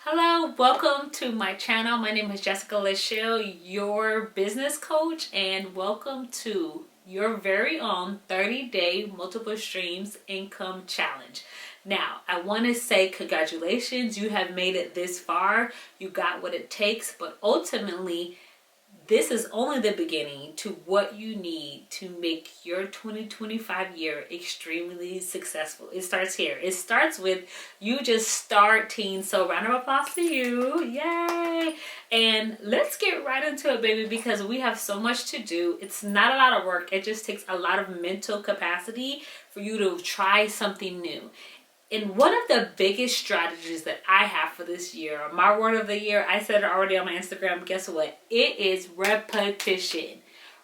Hello, welcome to my channel. My name is Jessica Lachelle, your business coach, and welcome to your very own 30-day multiple streams income challenge. Now, I want to say congratulations. You have made it this far. You got what it takes, but ultimately, this is only the beginning to what you need to make your 2025 year extremely successful. It starts here. It starts with you just starting. So round of applause to you. Yay. And let's get right into it, baby, because we have so much to do. It's not a lot of work. It just takes a lot of mental capacity for you to try something new. And one of the biggest strategies that I have for this year, my word of the year, I said it already on my Instagram. Guess what? It is repetition.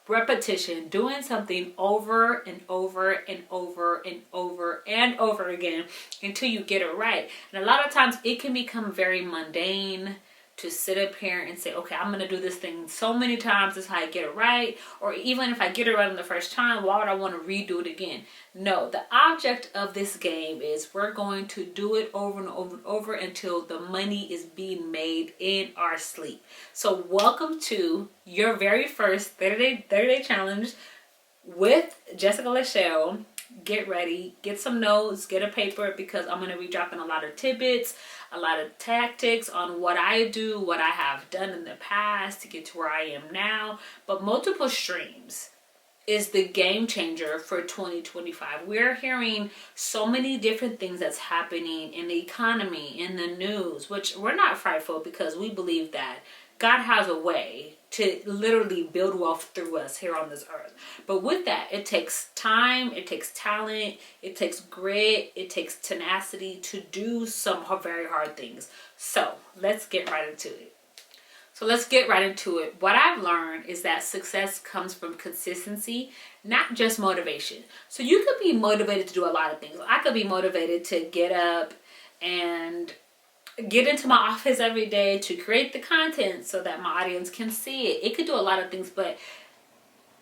Repetition. Doing something over and over and over and over and over again until you get it right. And a lot of times it can become very mundane to sit up here and say, okay, I'm going to do this thing so many times. This is how I get it right. Or even if I get it right on the first time, why would I want to redo it again? No, the object of this game is we're going to do it over and over and over until the money is being made in our sleep. So welcome to your very first 30-day challenge with Jessica Lachelle. Get ready, get some notes, get a paper, because I'm going to be dropping a lot of tidbits, a lot of tactics on what I do, what I have done in the past to get to where I am now. But multiple streams is the game changer for 2025. We're hearing so many different things that's happening in the economy, in the news, which we're not frightful because we believe that God has a way to literally build wealth through us here on this earth. But with that, it takes time, it takes talent, it takes grit, it takes tenacity to do some very hard things. So let's get right into it. What I've learned is that success comes from consistency, not just motivation. So you could be motivated to do a lot of things. I could be motivated to get up and get into my office every day to create the content so that my audience can see it. It could do a lot of things, but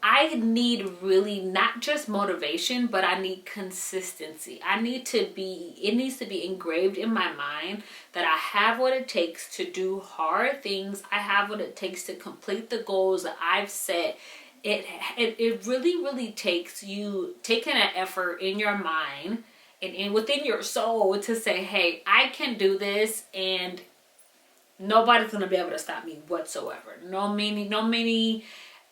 I need really not just motivation, but I need consistency. It needs to be engraved in my mind that I have what it takes to do hard things. I have what it takes to complete the goals that I've set. It really takes you taking an effort in your mind and within your soul to say, hey, I can do this, and nobody's going to be able to stop me whatsoever. No many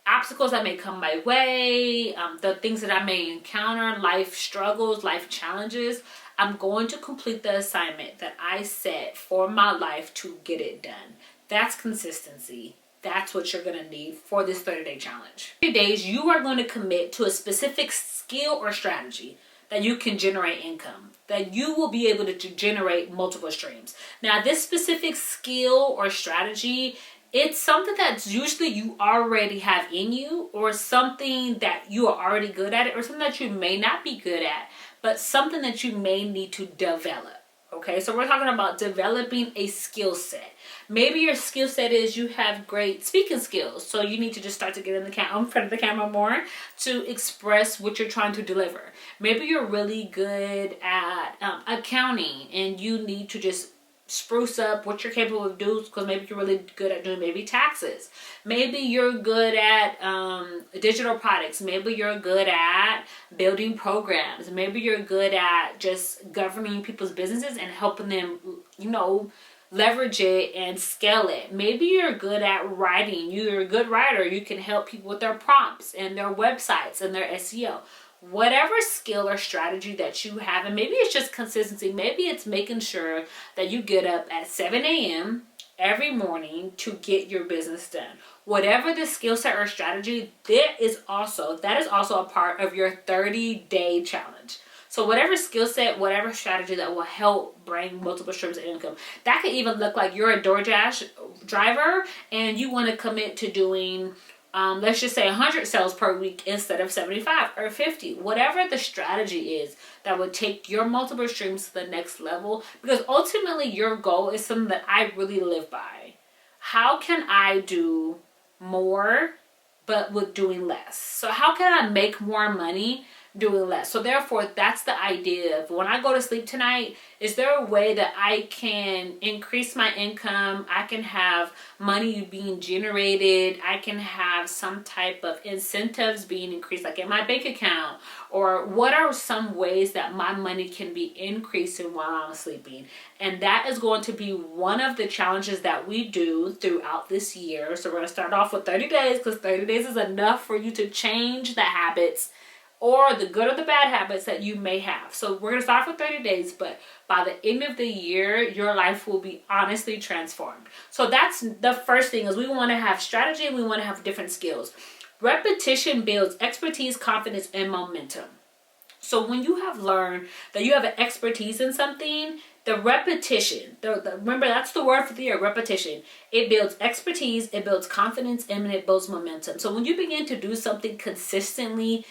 obstacles that may come my way, the things that I may encounter, life struggles, life challenges, I'm going to complete the assignment that I set for my life to get it done. That's consistency. That's what you're going to need for this 30-day challenge. 30 days, you are going to commit to a specific skill or strategy that you can generate income, that you will be able to generate multiple streams. Now, this specific skill or strategy, it's something that's usually you already have in you, or something that you are already good at, or something that you may not be good at, but something that you may need to develop. Okay, so we're talking about developing a skill set. Maybe your skill set is you have great speaking skills, so you need to just start to get in front of the camera more to express what you're trying to deliver. Maybe you're really good at accounting, and you need to just spruce up what you're capable of doing, because maybe you're really good at doing maybe taxes. Maybe you're good at digital products. Maybe you're good at building programs. Maybe you're good at just governing people's businesses and helping them, leverage it and scale it. Maybe you're good at writing. You're a good writer. You can help people with their prompts and their websites and their SEO. Whatever skill or strategy that you have, and maybe it's just consistency. Maybe it's making sure that you get up at 7 a.m. every morning to get your business done. Whatever the skill set or strategy, that is also a part of your 30-day challenge. So whatever skill set, whatever strategy that will help bring multiple streams of income. That could even look like you're a DoorDash driver and you want to commit to doing, let's just say 100 sales per week instead of 75 or 50. Whatever the strategy is that would take your multiple streams to the next level. Because ultimately your goal is something that I really live by. How can I do more but with doing less? So how can I make more money doing less. So therefore, that's the idea of when I go to sleep tonight, is there a way that I can increase my income? I can have money being generated. I can have some type of incentives being increased, like in my bank account. Or what are some ways that my money can be increasing while I'm sleeping? And that is going to be one of the challenges that we do throughout this year. So we're going to start off with 30 days, because 30 days is enough for you to change the habits, or the good or the bad habits that you may have. So we're going to start with 30 days, but by the end of the year, your life will be honestly transformed. So that's the first thing, is we want to have strategy and we want to have different skills. Repetition builds expertise, confidence, and momentum. So when you have learned that you have an expertise in something, the repetition, remember that's the word for the year, repetition. It builds expertise, it builds confidence, and it builds momentum. So when you begin to do something consistently,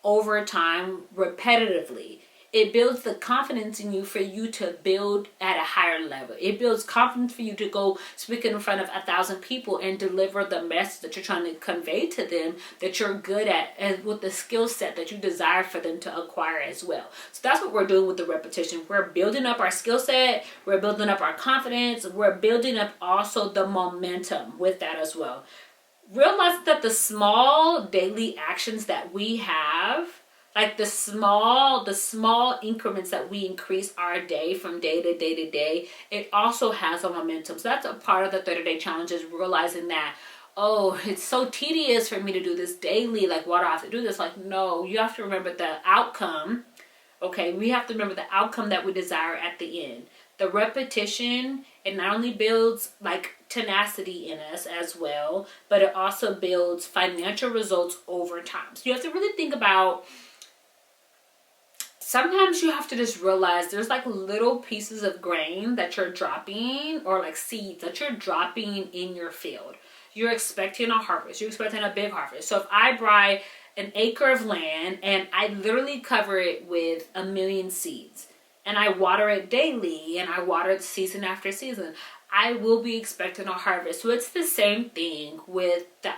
over time, repetitively, it builds the confidence in you for you to build at a higher level. It builds confidence for you to go speak in front of 1,000 people and deliver the message that you're trying to convey to them, that you're good at, and with the skill set that you desire for them to acquire as well. So that's what we're doing with the repetition. We're building up our skill set, we're building up our confidence, we're building up also the momentum with that as well. Realize that the small daily actions that we have, like the small increments that we increase our day from day to day to day, it also has a momentum. So that's a part of the 30-day challenge, is realizing that, oh, it's so tedious for me to do this daily. Like, why do I have to do this? Like, no, you have to remember the outcome. Okay, we have to remember the outcome that we desire at the end. The repetition, it not only builds like tenacity in us as well, but it also builds financial results over time. So you have to really think about, sometimes you have to just realize there's like little pieces of grain that you're dropping, or like seeds that you're dropping in your field. You're expecting a harvest. You're expecting a big harvest. So if I buy an acre of land and I literally cover it with 1,000,000 seeds, and I water it daily, and I water it season after season, I will be expecting a harvest. So it's the same thing with the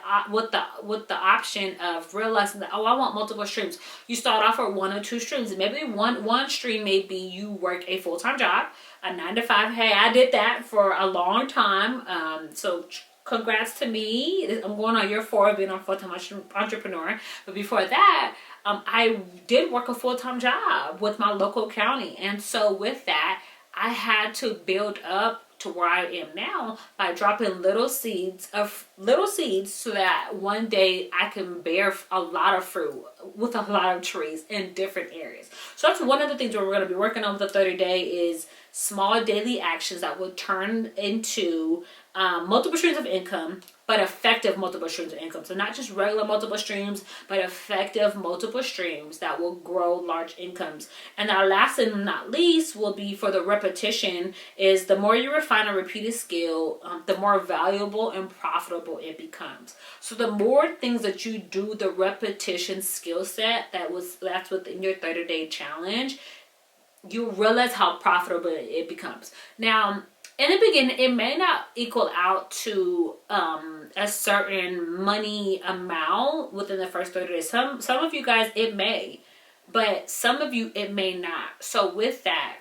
option of realizing that, oh, I want multiple streams. You start off with 1 or 2 streams, and maybe one stream may be you work a full-time job, a 9 to 5. Hey, I did that for a long time. So congrats to me. I'm going on year 4 of being a full-time entrepreneur. But before that, I did work a full-time job with my local county. And so with that, I had to build up to where I am now by dropping little seeds so that one day I can bear a lot of fruit with a lot of trees in different areas. So that's one of the things where we're going to be working on with the 30-day, is small daily actions that will turn into multiple streams of income, but effective multiple streams of income. So not just regular multiple streams, but effective multiple streams that will grow large incomes. And our last and not least will be for the repetition, is the more you refine a repeated skill, the more valuable and profitable it becomes. So the more things that you do, the repetition skill set that's within your 30-day challenge, you realize how profitable it becomes. Now, in the beginning, it may not equal out to a certain money amount within the first 30 days. Some of you guys, it may, but some of you, it may not. So with that,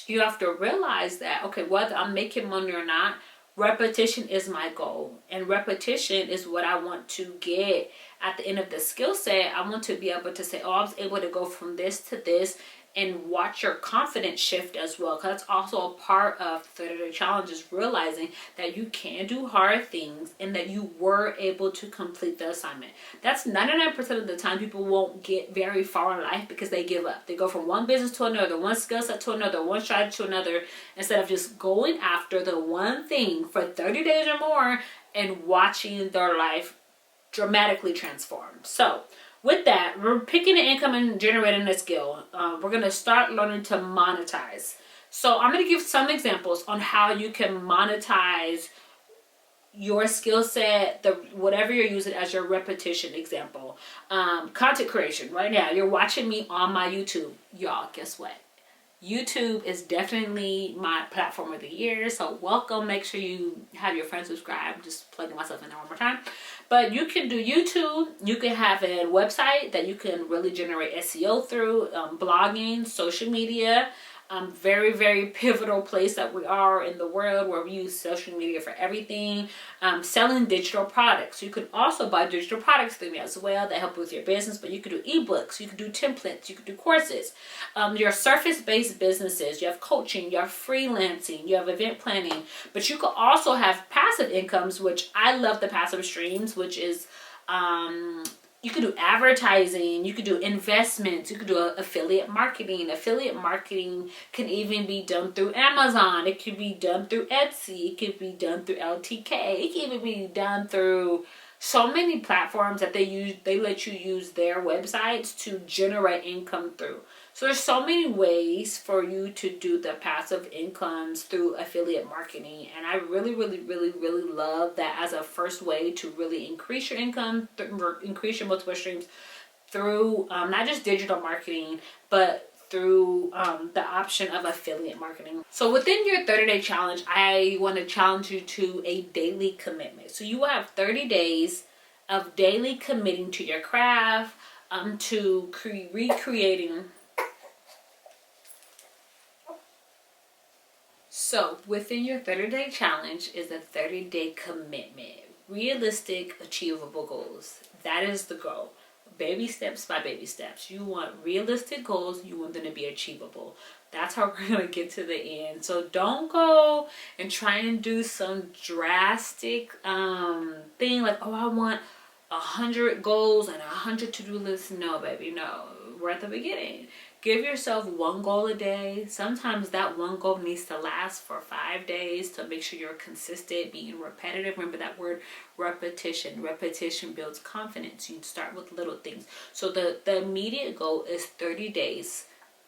you have to realize that, okay, whether I'm making money or not, repetition is my goal. And repetition is what I want to get at the end of the skill set. I want to be able to say, oh, I was able to go from this to this, and watch your confidence shift as well. Because that's also a part of the 30-day challenge, is realizing that you can do hard things and that you were able to complete the assignment. That's 99% of the time people won't get very far in life because they give up. They go from one business to another, one skill set to another, one strategy to another, instead of just going after the one thing for 30 days or more and watching their life dramatically transform. So with that, we're picking an income and generating a skill. We're going to start learning to monetize. So I'm going to give some examples on how you can monetize your skill set, whatever you're using as your repetition example. Content creation. Right now, you're watching me on my YouTube. Y'all, guess what? YouTube is definitely my platform of the year, so welcome. Make sure you have your friends subscribe. Just plugging myself in there one more time. But you can do YouTube. You can have a website that you can really generate SEO through, blogging, social media. Very, very pivotal place that we are in the world where we use social media for everything. Selling digital products. You can also buy digital products through me as well that help with your business, but you can do ebooks, you can do templates, you can do courses. Your surface-based businesses, you have coaching, you have freelancing, you have event planning, but you can also have passive incomes, which I love the passive streams, which is you could do advertising, you could do investments, you could do affiliate marketing. Affiliate marketing can even be done through Amazon. It could be done through Etsy. It could be done through LTK. It can even be done through so many platforms that they let you use their websites to generate income through. So there's so many ways for you to do the passive incomes through affiliate marketing. And I really, really, really, really love that as a first way to really increase your income, increase your multiple streams through not just digital marketing, but through the option of affiliate marketing. So within your 30-day challenge, I want to challenge you to a daily commitment. So you will have 30 days of daily committing to your craft, to recreating. So within your 30-day challenge is a 30-day commitment. Realistic, achievable goals. That is the goal. Baby steps by baby steps. You want realistic goals. You want them to be achievable. That's how we're going to get to the end. So don't go and try and do some drastic thing like, oh, I want 100 goals and 100 to-do lists. No, baby, no. We're at the beginning. Give yourself one goal a day. Sometimes that one goal needs to last for 5 days to make sure you're consistent, being repetitive. Remember that word repetition. Repetition builds confidence. You start with little things. So the immediate goal is 30 days.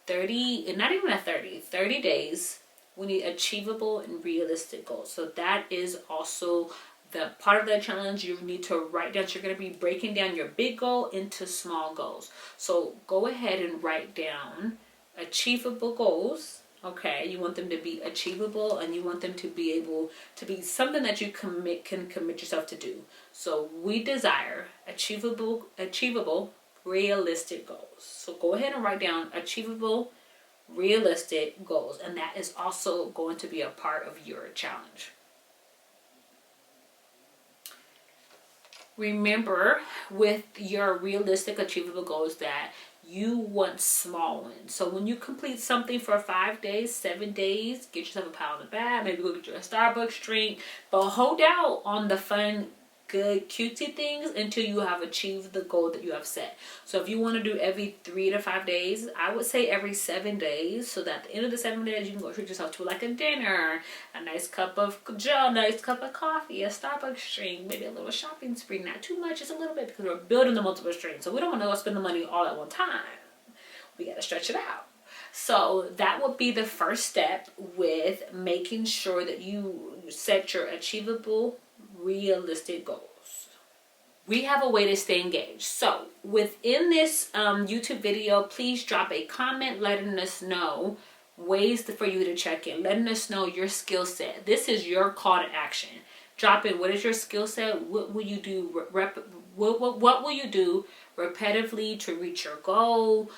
30, not even 30 days. We need achievable and realistic goals. So that is also the part of the challenge. You need to write down. So you're going to be breaking down your big goal into small goals. So go ahead and write down achievable goals. Okay, you want them to be achievable and you want them to be able to be something that you can commit yourself to do. So we desire achievable, realistic goals. So go ahead and write down achievable, realistic goals, and that is also going to be a part of your challenge. Remember with your realistic, achievable goals that you want small ones. So when you complete something for 5 days, 7 days, get yourself a pound of that. Maybe go get you a Starbucks drink. But hold out on the fun, good, cutesy things until you have achieved the goal that you have set. So if you want to do every 3 to 5 days, I would say every 7 days. So that at the end of the 7 days, you can go treat yourself to like a dinner, a nice cup of Joe, nice cup of coffee, a Starbucks drink, maybe a little shopping spree. Not too much, just a little bit, because we're building the multiple streams. So we don't want to spend the money all at one time. We got to stretch it out. So that would be the first step with making sure that you set your achievable, realistic goals. We have a way to stay engaged. So within this YouTube video, please drop a comment letting us know ways for you to check in, letting us know your skill set. This is your call to action. Drop in what is your skill set, what will you do, what will you do repetitively to reach your goal,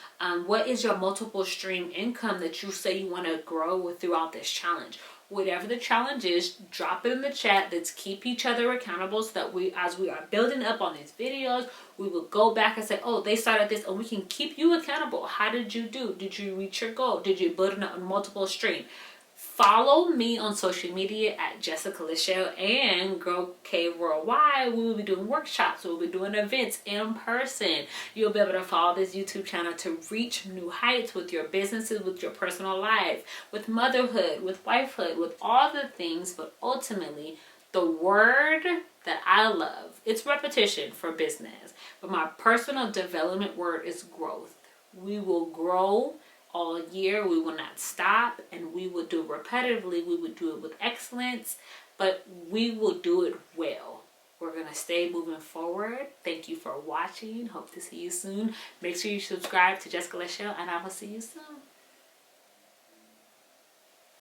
what is your multiple stream income that you say you want to grow throughout this challenge. Whatever the challenge is, drop it in the chat. Let's keep each other accountable so that as we are building up on these videos, we will go back and say, oh, they started this, and we can keep you accountable. How did you do? Did you reach your goal? Did you build a multiple stream? Follow me on social media at Jessica Lachelle and Girl Cave Worldwide. We will be doing workshops. We will be doing events in person. You'll be able to follow this YouTube channel to reach new heights with your businesses, with your personal life, with motherhood, with wifehood, with all the things. But ultimately, the word that I love, it's repetition for business. But my personal development word is growth. We will grow all year. We will not stop, and we will do it repetitively. We will do it with excellence, but we will do it well. We're going to stay moving forward. Thank you for watching. Hope to see you soon. Make sure you subscribe to Jessica Lachelle, and I will see you soon.